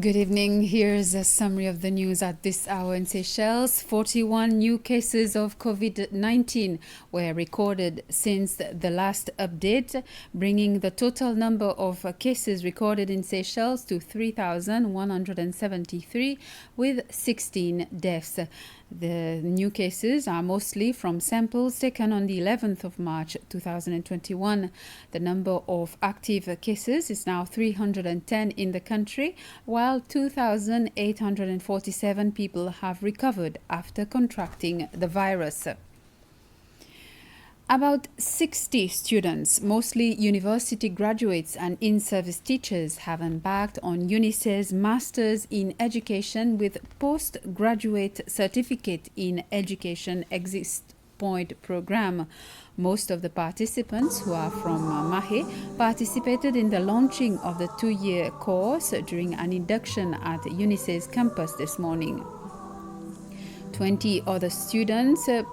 Good evening. Here's a summary of the news at this hour in Seychelles. 41 new cases of COVID-19 were recorded since the last update, bringing the total number of cases recorded in Seychelles to 3,173 with 16 deaths. The new cases are mostly from samples taken on the 11th of March 2021. The number of active cases is now 310 in the country, while 2,847 people have recovered after contracting the virus. About 60 students, mostly university graduates and in-service teachers, have embarked on UNICEF's Masters in Education with Postgraduate Certificate in Education Exit Point program. Most of the participants, who are from Mahé, participated in the launching of the two-year course during an induction at UNICEF's campus this morning. 20 other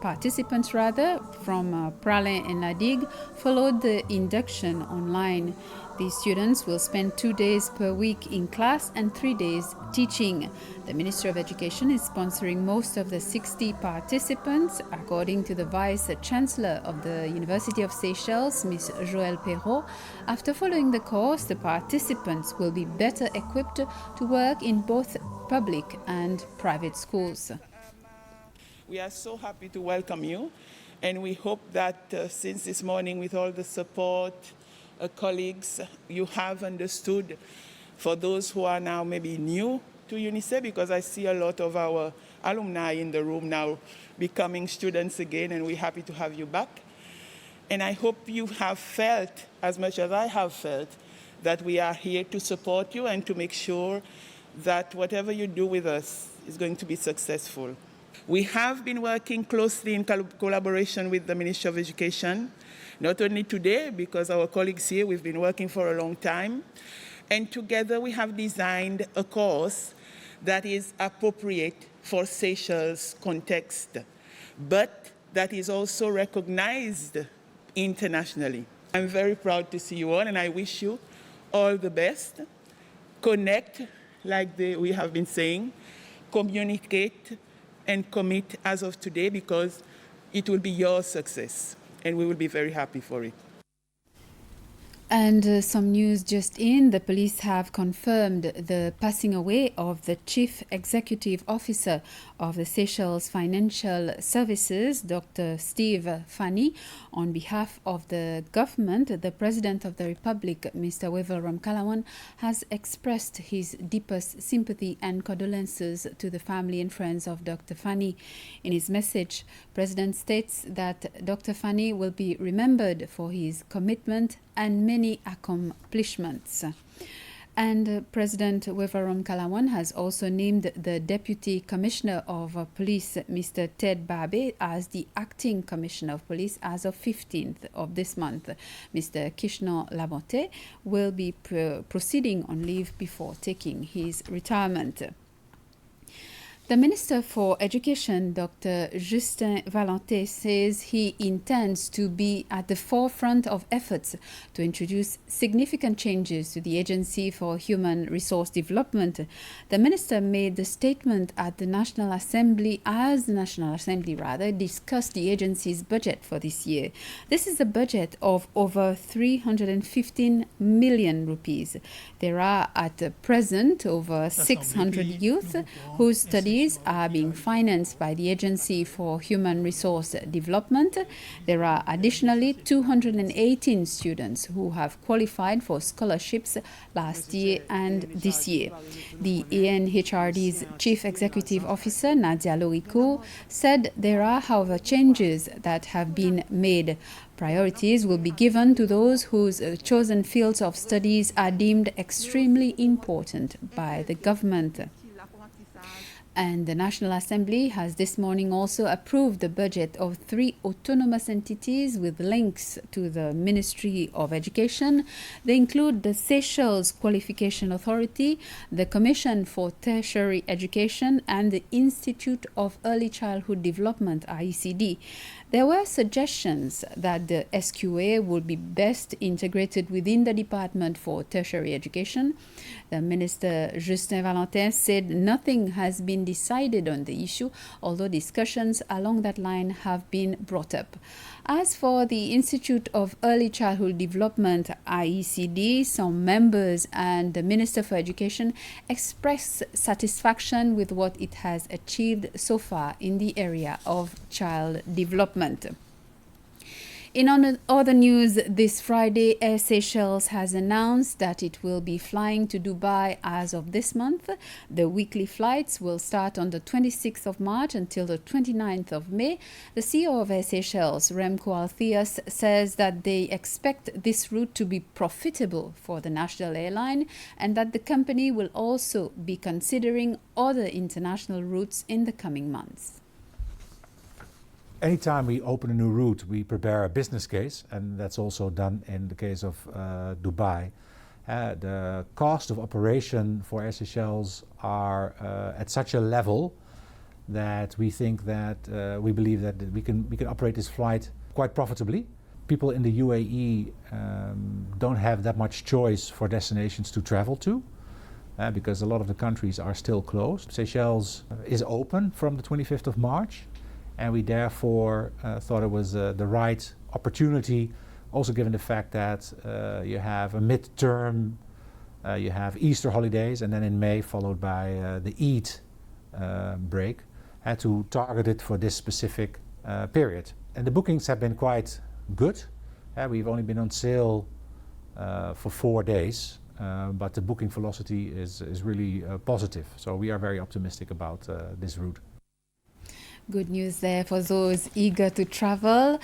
participants from Pralin and Nadig followed the induction online. These students will spend 2 days per week in class and 3 days teaching. The Ministry of Education is sponsoring most of the 60 participants. According to the Vice Chancellor of the University of Seychelles, Ms. Joëlle Perrault, after following the course, the participants will be better equipped to work in both public and private schools. We are so happy to welcome you, and we hope that since this morning, with all the support, colleagues, you have understood, for those who are now maybe new to UNICEF, because I see a lot of our alumni in the room now becoming students again, and we're happy to have you back. And I hope you have felt, as much as I have felt, that we are here to support you and to make sure that whatever you do with us is going to be successful. We have been working closely in collaboration with the Ministry of Education, not only today, because our colleagues here, we've been working for a long time, and together we have designed a course that is appropriate for Seychelles context, but that is also recognized internationally. I'm very proud to see you all, and I wish you all the best. Connect, like we have been saying, communicate, and commit as of today, because it will be your success, and we will be very happy for it. And some news just in. The police have confirmed the passing away of the Chief Executive Officer of the Seychelles Financial Services, Dr. Steve Fanny. On behalf of the government, the President of the Republic, Mr. Wavell Ramkalawan, has expressed his deepest sympathy and condolences to the family and friends of Dr. Fanny. In his message, President states that Dr. Fanny will be remembered for his commitment and many accomplishments. And President Wavell Ramkalawan has also named the Deputy Commissioner of Police, Mr. Ted Babe, as the Acting Commissioner of Police as of 15th of this month. Mr. Kishnan Lamonté will be proceeding on leave before taking his retirement. The Minister for Education, Dr. Justin Valentin, says he intends to be at the forefront of efforts to introduce significant changes to the Agency for Human Resource Development. The Minister made the statement at the National Assembly as the National Assembly discussed the agency's budget for this year. This is a budget of over 315 million rupees. There are at present over 600 youth whose studies are being financed by the Agency for Human Resource Development. There are additionally 218 students who have qualified for scholarships last year and this year. The ANHRD's Chief Executive Officer, Nadia Lorico, said there are, however, changes that have been made. Priorities will be given to those whose chosen fields of studies are deemed extremely important by the government. And the National Assembly has this morning also approved the budget of 3 autonomous entities with links to the Ministry of Education. They include the Seychelles Qualification Authority, the Commission for Tertiary Education, and the Institute of Early Childhood Development, IECD. There were suggestions that the SQA would be best integrated within the Department for Tertiary Education. The Minister Justin Valentin said nothing has been decided on the issue, although discussions along that line have been brought up. As for the Institute of Early Childhood Development, IECD, some members and the Minister for Education expressed satisfaction with what it has achieved so far in the area of child development. In other news, this Friday, Air Seychelles has announced that it will be flying to Dubai as of this month. The weekly flights will start on the 26th of March until the 29th of May. The CEO of Air Seychelles, Remco Althias, says that they expect this route to be profitable for the national airline and that the company will also be considering other international routes in the coming months. Anytime we open a new route, we prepare a business case, and that's also done in the case of Dubai. The cost of operation for Air Seychelles are at such a level that we think that we believe that we can operate this flight quite profitably. People in the UAE don't have that much choice for destinations to travel to. Because a lot of the countries are still closed. Seychelles is open from the 25th of March. And we therefore thought it was the right opportunity, also given the fact that you have a midterm, you have Easter holidays, and then in May followed by the Eid break, and to target it for this specific period. And the bookings have been quite good. We've only been on sale for 4 days, but the booking velocity is really positive. So we are very optimistic about this route. Good news there for those eager to travel.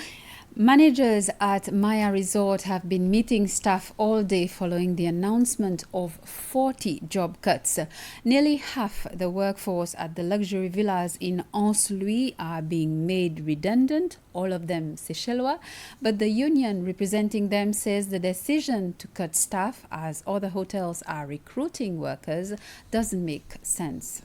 Managers at Maya Resort have been meeting staff all day following the announcement of 40 job cuts. Nearly half the workforce at the luxury villas in Anse-Louis are being made redundant, all of them Seychellois, but the union representing them says the decision to cut staff, as other hotels are recruiting workers, doesn't make sense.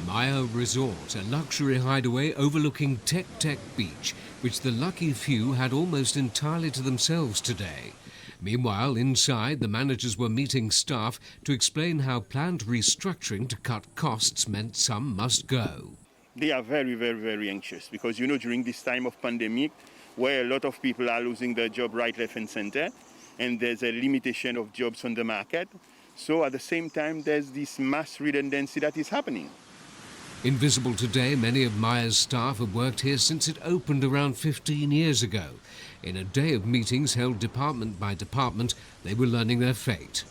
Maya Resort, a luxury hideaway overlooking Tek Tek Beach, which the lucky few had almost entirely to themselves today. Meanwhile, inside, the managers were meeting staff to explain how planned restructuring to cut costs meant some must go. They are very, very, very anxious because, during this time of pandemic, where a lot of people are losing their job right, left and center, and there's a limitation of jobs on the market. So at the same time, there's this mass redundancy that is happening. Invisible today, many of Maya's staff have worked here since it opened around 15 years ago. In a day of meetings held department by department, they were learning their fate.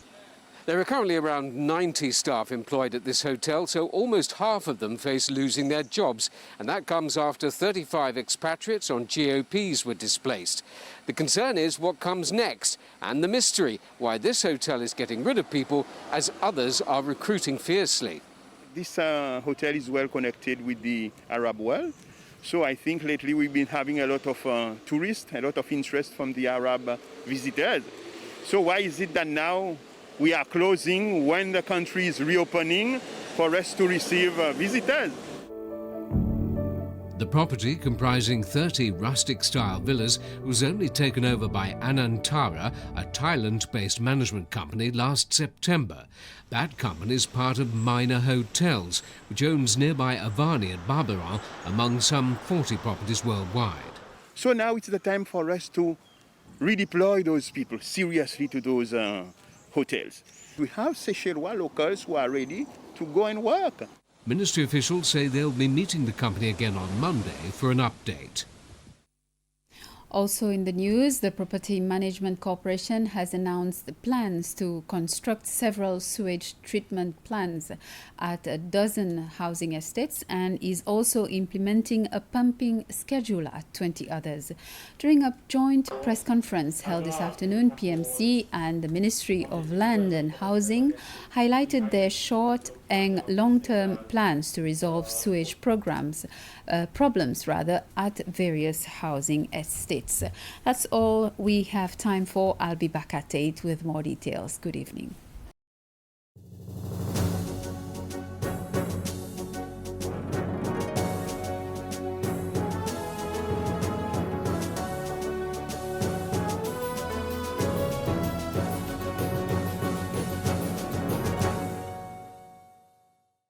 There are currently around 90 staff employed at this hotel, so almost half of them face losing their jobs. And that comes after 35 expatriates on GOPs were displaced. The concern is what comes next, and the mystery, why this hotel is getting rid of people as others are recruiting fiercely. This hotel is well connected with the Arab world. So I think lately we've been having a lot of tourists, a lot of interest from the Arab visitors. So why is it that now we are closing when the country is reopening for us to receive visitors? The property, comprising 30 rustic-style villas, was only taken over by Anantara, a Thailand-based management company, last September. That company is part of Minor Hotels, which owns nearby Avani at Barbaran, among some 40 properties worldwide. So now it's the time for us to redeploy those people seriously to those hotels. We have Seychellois locals who are ready to go and work. Ministry officials say they'll be meeting the company again on Monday for an update. Also in the news, the Property Management Corporation has announced plans to construct several sewage treatment plants at a dozen housing estates and is also implementing a pumping schedule at 20 others. During a joint press conference held this afternoon, PMC and the Ministry of Land and Housing highlighted their short and long-term plans to resolve sewage problems at various housing estates. That's all we have time for. I'll be back at 8 with more details. Good evening.